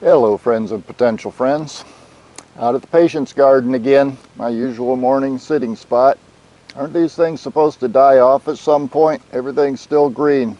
Hello friends and potential friends. Out at the patient's garden again, my usual morning sitting spot. Aren't these things supposed to die off at some point? Everything's still green.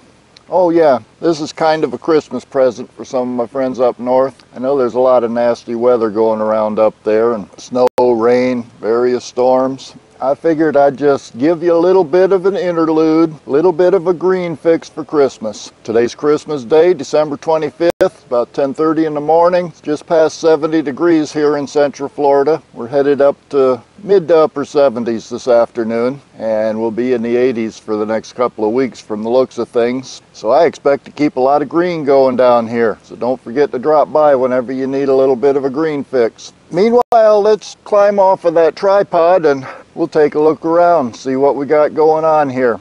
Oh yeah, this is kind of a Christmas present for some of my friends up north. I know there's a lot of nasty weather going around up there, and snow, rain, various storms. I figured I'd just give you a little bit of an interlude, a little bit of a green fix for Christmas. Today's Christmas Day, December 25th, about 10:30 in the morning. It's just past 70 degrees here in Central Florida. We're headed up to mid to upper 70s this afternoon, and we'll be in the 80s for the next couple of weeks from the looks of things. So I expect to keep a lot of green going down here. So don't forget to drop by whenever you need a little bit of a green fix. Meanwhile, let's climb off of that tripod and we'll take a look around, see what we got going on here.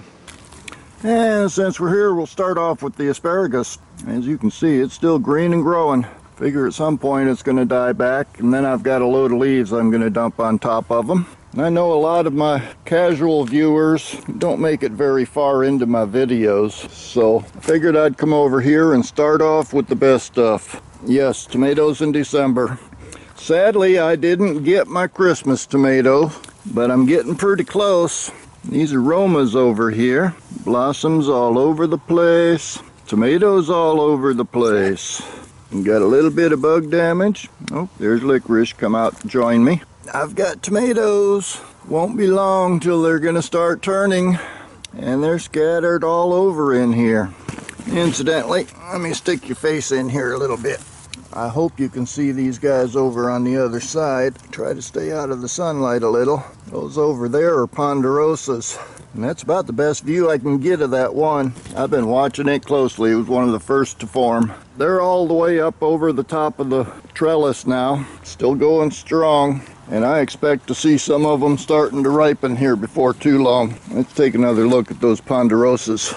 And since we're here, we'll start off with the asparagus. As you can see, it's still green and growing. Figure at some point it's going to die back, and then I've got a load of leaves I'm going to dump on top of them. And I know a lot of my casual viewers don't make it very far into my videos, so I figured I'd come over here and start off with the best stuff. Yes, tomatoes in December. Sadly, I didn't get my Christmas tomato, but I'm getting pretty close. These are Romas over here. Blossoms all over the place. Tomatoes all over the place. And got a little bit of bug damage. Oh, there's licorice. Come out and join me. I've got tomatoes. Won't be long till they're gonna start turning. And they're scattered all over in here. Incidentally, let me stick your face in here a little bit. I hope you can see these guys over on the other side. Try to stay out of the sunlight a little. Those over there are Ponderosas. And that's about the best view I can get of that one. I've been watching it closely. It was one of the first to form. They're all the way up over the top of the trellis now. Still going strong. And I expect to see some of them starting to ripen here before too long. Let's take another look at those Ponderosas.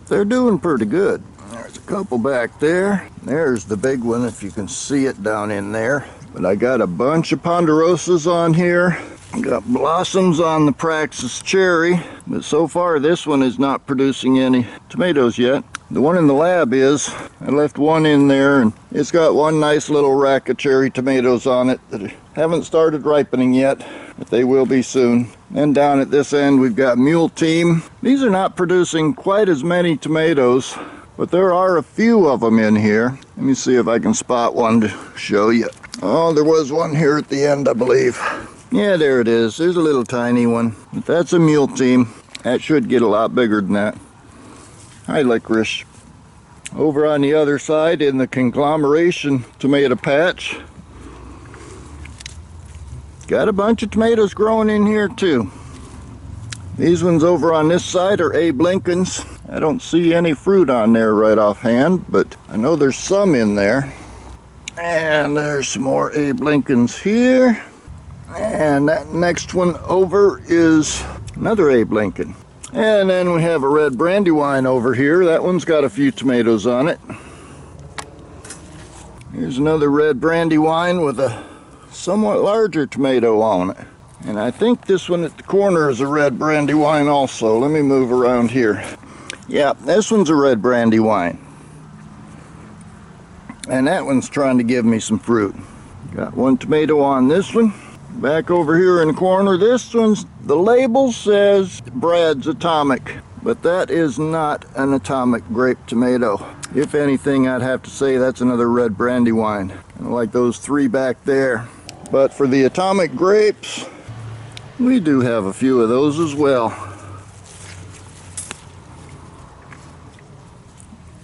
They're doing pretty good. There's a couple back there. There's the big one if you can see it down in there. But I got a bunch of Ponderosas on here. Got blossoms on the Praxis cherry, but so far this one is not producing any tomatoes yet. The one in the lab is. I left one in there and it's got one nice little rack of cherry tomatoes on it that haven't started ripening yet, but they will be soon. And down at this end we've got Mule Team. These are not producing quite as many tomatoes, but there are a few of them in here. Let me see if I can spot one to show you. Oh, there was one here at the end, I believe. Yeah, there it is. There's a little tiny one. But that's a Mule Team. That should get a lot bigger than that. Hi, licorice. Over on the other side in the conglomeration tomato patch, got a bunch of tomatoes growing in here too. These ones over on this side are Abe Lincolns. I don't see any fruit on there right offhand, but I know there's some in there. And there's some more Abe Lincolns here. And that next one over is another Abe Lincoln. And then we have a red brandywine over here. That one's got a few tomatoes on it. Here's another red brandywine with a somewhat larger tomato on it. And I think this one at the corner is a red brandywine also. Let me move around here. Yeah, this one's a red brandywine. And that one's trying to give me some fruit. Got one tomato on this one. Back over here in the corner, this one's, the label says Brad's Atomic, but that is not an atomic grape tomato. If anything, I'd have to say that's another red brandywine, like those three back there. But for the atomic grapes, we do have a few of those as well.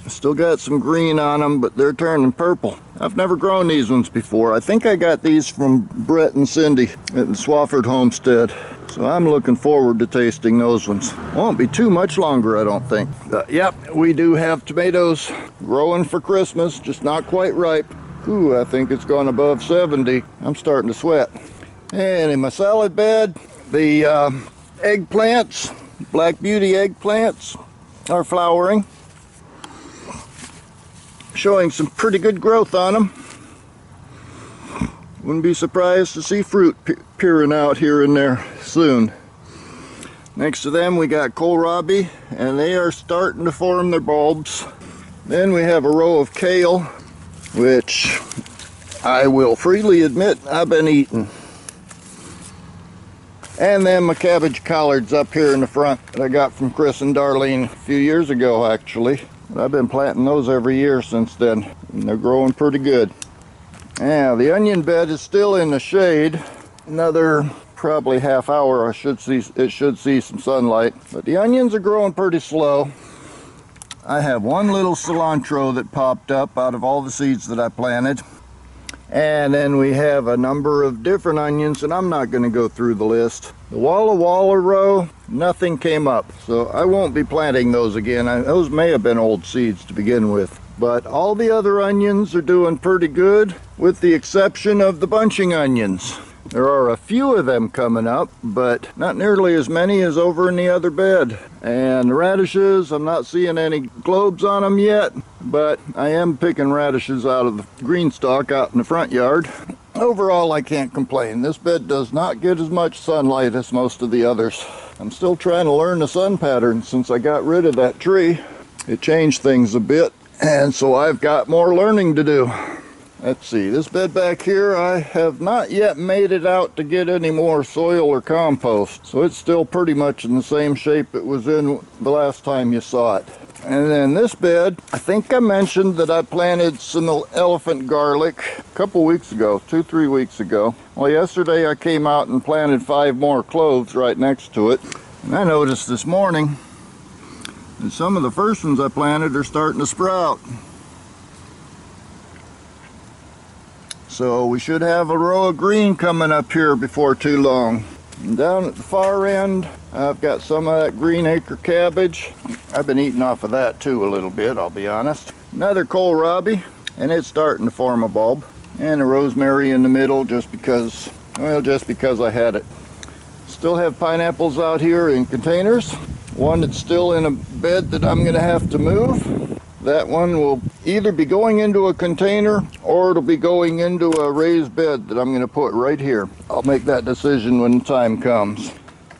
Still got some green on them, but they're turning purple. I've never grown these ones before. I think I got these from Brett and Cindy at the Swafford Homestead. So I'm looking forward to tasting those ones. Won't be too much longer, I don't think. Yep, we do have tomatoes growing for Christmas, just not quite ripe. Ooh, I think it's gone above 70. I'm starting to sweat. And in my salad bed, the eggplants, Black Beauty eggplants, are flowering. Showing some pretty good growth on them. Wouldn't be surprised to see fruit peering out here and there soon. Next to them we got kohlrabi, and they are starting to form their bulbs. Then we have a row of kale. which I will freely admit I've been eating. And then my cabbage collards up here in the front that I got from Chris and Darlene a few years ago, actually. But I've been planting those every year since then, and they're growing pretty good. Yeah, the onion bed is still in the shade. Another probably half hour it should see some sunlight. But the onions are growing pretty slow. I have one little cilantro that popped up out of all the seeds that I planted. And then we have a number of different onions, and I'm not going to go through the list. The Walla Walla row, nothing came up, so I won't be planting those again. Those may have been old seeds to begin with. But all the other onions are doing pretty good, with the exception of the bunching onions. There are a few of them coming up, but not nearly as many as over in the other bed. And the radishes, I'm not seeing any globes on them yet, but I am picking radishes out of the green stalk out in the front yard. Overall, I can't complain. This bed does not get as much sunlight as most of the others. I'm still trying to learn the sun pattern since I got rid of that tree. It changed things a bit, and so I've got more learning to do. Let's see, this bed back here, I have not yet made it out to get any more soil or compost. So it's still pretty much in the same shape it was in the last time you saw it. And then this bed, I think I mentioned that I planted some elephant garlic a couple weeks ago, 2-3 weeks ago. Well, yesterday I came out and planted 5 more cloves right next to it. And I noticed this morning that some of the first ones I planted are starting to sprout. So we should have a row of green coming up here before too long. And down at the far end, I've got some of that green acre cabbage. I've been eating off of that too a little bit, I'll be honest. Another kohlrabi, and it's starting to form a bulb. And a rosemary in the middle just because I had it. Still have pineapples out here in containers. One that's still in a bed that I'm going to have to move. That one will either be going into a container or it'll be going into a raised bed that I'm going to put right here. I'll make that decision when the time comes.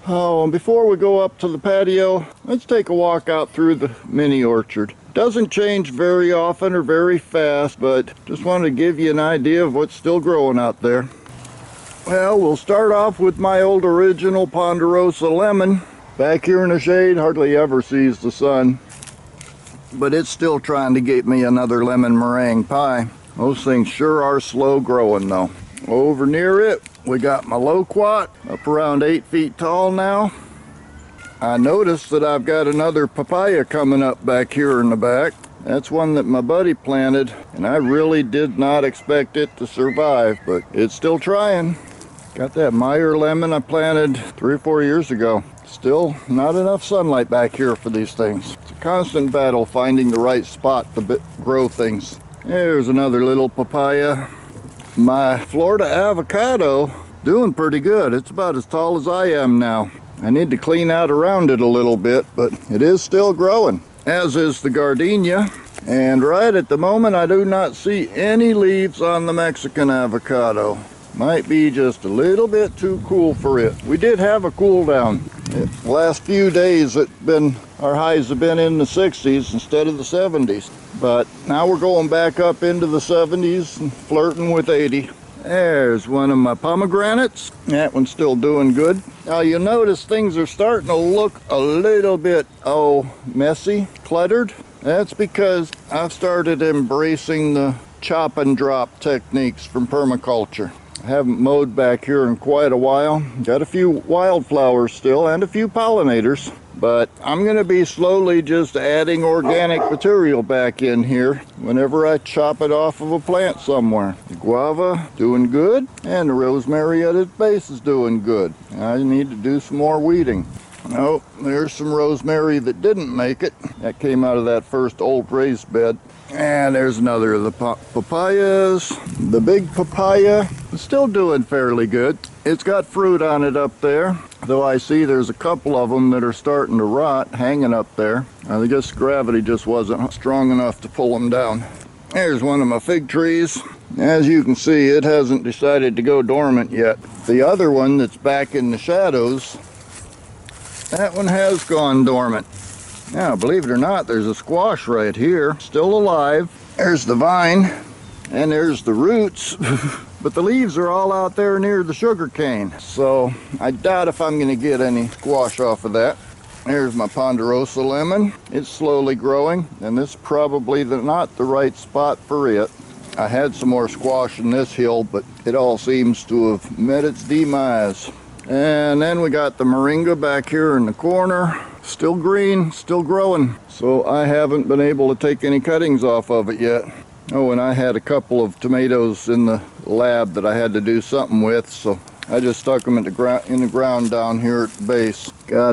Oh, and before we go up to the patio, let's take a walk out through the mini orchard. Doesn't change very often or very fast, but just wanted to give you an idea of what's still growing out there. Well, we'll start off with my old original Ponderosa Lemon. Back here in the shade, hardly ever sees the sun. But it's still trying to get me another lemon meringue pie. Those things sure are slow growing though. Over near it, we got my loquat, up around 8 feet tall now. I noticed that I've got another papaya coming up back here in the back. That's one that my buddy planted, and I really did not expect it to survive, but it's still trying. Got that Meyer lemon I planted 3 or 4 years ago. Still not enough sunlight back here for these things. It's a constant battle finding the right spot to grow things. There's another little papaya. My Florida avocado doing pretty good. It's about as tall as I am now. I need to clean out around it a little bit, but it is still growing, as is the gardenia. And right at the moment I do not see any leaves on the Mexican avocado. Might be just a little bit too cool for it. We did have a cool down. The last few days our highs have been in the 60s instead of the 70s. But now we're going back up into the 70s and flirting with 80. There's one of my pomegranates. That one's still doing good. Now you'll notice things are starting to look a little bit, messy, cluttered. That's because I've started embracing the chop and drop techniques from permaculture. I haven't mowed back here in quite a while. Got a few wildflowers still and a few pollinators, but I'm going to be slowly just adding organic material back in here whenever I chop it off of a plant somewhere. The guava doing good, and the rosemary at its base is doing good. I need to do some more weeding. Oh, there's some rosemary that didn't make it. That came out of that first old raised bed. And there's another of the papayas. The big papaya is still doing fairly good. It's got fruit on it up there, though I see there's a couple of them that are starting to rot hanging up there. I guess gravity just wasn't strong enough to pull them down. There's one of my fig trees. As you can see, it hasn't decided to go dormant yet. The other one that's back in the shadows, that one has gone dormant. Now, believe it or not, there's a squash right here, still alive. There's the vine. And there's the roots, but the leaves are all out there near the sugar cane. So I doubt if I'm gonna get any squash off of that. There's my Ponderosa Lemon. It's slowly growing, and this is probably not the right spot for it. I had some more squash in this hill, but it all seems to have met its demise. And then we got the Moringa back here in the corner. Still green, still growing. So I haven't been able to take any cuttings off of it yet. Oh, and I had a couple of tomatoes in the lab that I had to do something with, so I just stuck them in the ground down here at the base. Got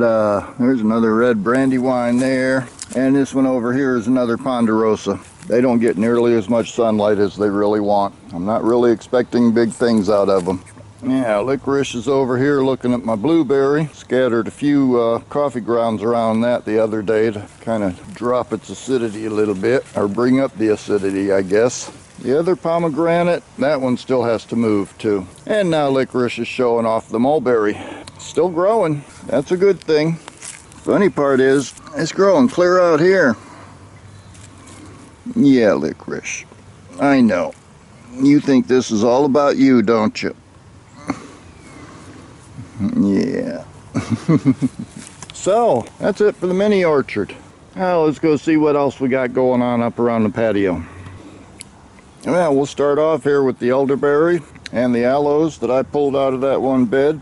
there's another red brandywine there, and this one over here is another Ponderosa. They don't get nearly as much sunlight as they really want. I'm not really expecting big things out of them. Yeah, licorice is over here looking at my blueberry. Scattered a few coffee grounds around that the other day to kind of drop its acidity a little bit, or bring up the acidity, I guess. The other pomegranate, that one still has to move too. And now licorice is showing off the mulberry. Still growing, that's a good thing. Funny part is, it's growing clear out here. Yeah, licorice, I know. You think this is all about you, don't you? Yeah. So, that's it for the mini orchard. Now let's go see what else we got going on up around the patio. Well, we'll start off here with the elderberry and the aloes that I pulled out of that one bed.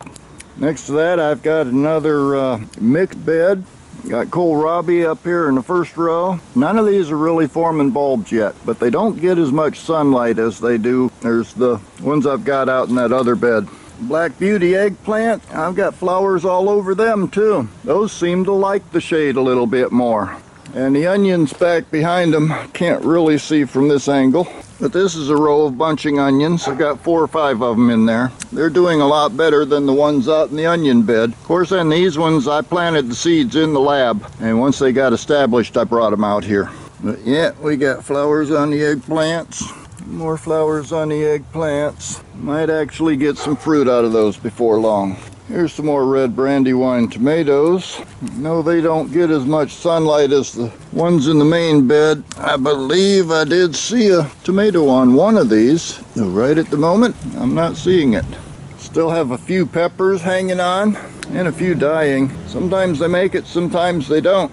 Next to that, I've got another mixed bed. Got kohlrabi up here in the first row. None of these are really forming bulbs yet, but they don't get as much sunlight as they do. There's the ones I've got out in that other bed. Black Beauty eggplant, I've got flowers all over them too. Those seem to like the shade a little bit more. And the onions back behind them, can't really see from this angle. But this is a row of bunching onions. I've got 4 or 5 of them in there. They're doing a lot better than the ones out in the onion bed. Of course, then these ones, I planted the seeds in the lab. And once they got established, I brought them out here. But yeah, we got flowers on the eggplants. More flowers on the eggplants. Might actually get some fruit out of those before long. Here's some more red brandywine tomatoes. No, they don't get as much sunlight as the ones in the main bed. I believe I did see a tomato on one of these. Right at the moment, I'm not seeing it. Still have a few peppers hanging on and a few dying. Sometimes they make it, sometimes they don't.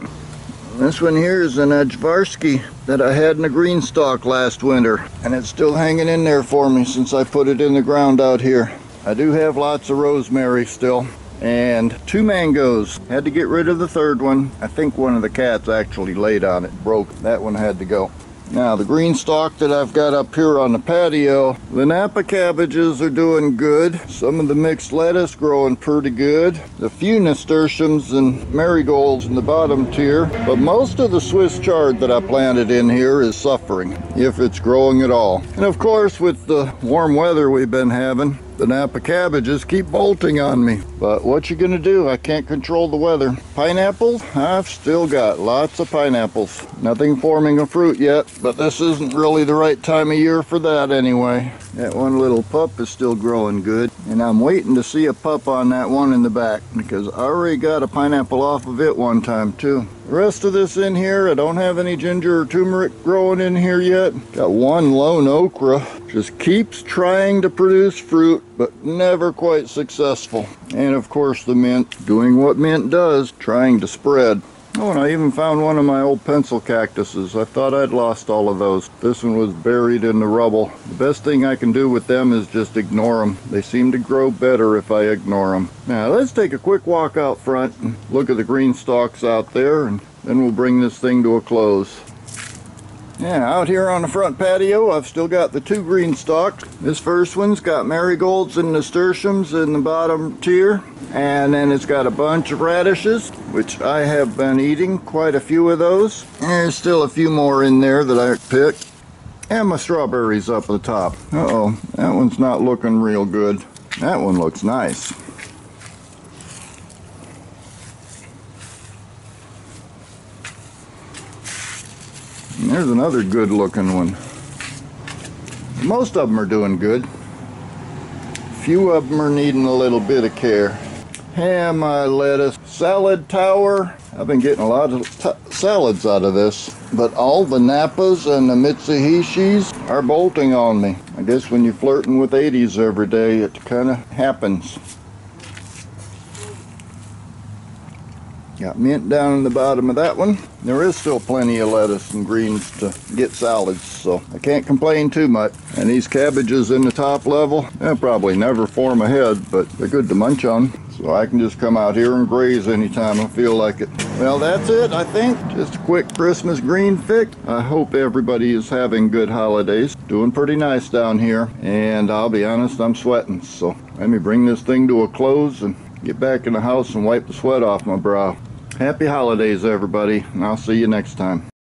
This one here is an Asparagus that I had in a green stalk last winter, and it's still hanging in there for me since I put it in the ground out here. I do have lots of rosemary still, and 2 mangoes. Had to get rid of the third one. I think one of the cats actually laid on it, broke. That one had to go. Now the green stalk that I've got up here on the patio, the Napa cabbages are doing good. Some of the mixed lettuce growing pretty good. The few nasturtiums and marigolds in the bottom tier, but most of the Swiss chard that I planted in here is suffering, if it's growing at all. And of course, with the warm weather we've been having, the Napa cabbages keep bolting on me. But what you gonna do? I can't control the weather. Pineapple? I've still got lots of pineapples. Nothing forming a fruit yet, but this isn't really the right time of year for that anyway. That one little pup is still growing good, and I'm waiting to see a pup on that one in the back because I already got a pineapple off of it one time too. The rest of this in here, I don't have any ginger or turmeric growing in here yet. Got one lone okra. Just keeps trying to produce fruit, but never quite successful. And of course the mint, doing what mint does, trying to spread. Oh, and I even found one of my old pencil cactuses. I thought I'd lost all of those. This one was buried in the rubble. The best thing I can do with them is just ignore them. They seem to grow better if I ignore them. Now let's take a quick walk out front and look at the green stalks out there, and then we'll bring this thing to a close. Yeah, out here on the front patio, I've still got the 2 green stalks. This first one's got marigolds and nasturtiums in the bottom tier. And then it's got a bunch of radishes, which I have been eating quite a few of those. And there's still a few more in there that I picked. And my strawberries up at the top. Uh-oh, that one's not looking real good. That one looks nice. And there's another good looking one. Most of them are doing good. Few of them are needing a little bit of care. And my lettuce salad tower. I've been getting a lot of salads out of this, but all the Napas and the Mitsubishis are bolting on me. I guess when you're flirting with 80s every day, it kind of happens. Got mint down in the bottom of that one. There is still plenty of lettuce and greens to get salads, so I can't complain too much. And these cabbages in the top level, they'll probably never form a head, but they're good to munch on. So I can just come out here and graze anytime I feel like it. Well, that's it, I think. Just a quick Christmas green fix. I hope everybody is having good holidays. Doing pretty nice down here. And I'll be honest, I'm sweating. So let me bring this thing to a close and get back in the house and wipe the sweat off my brow. Happy holidays, everybody, and I'll see you next time.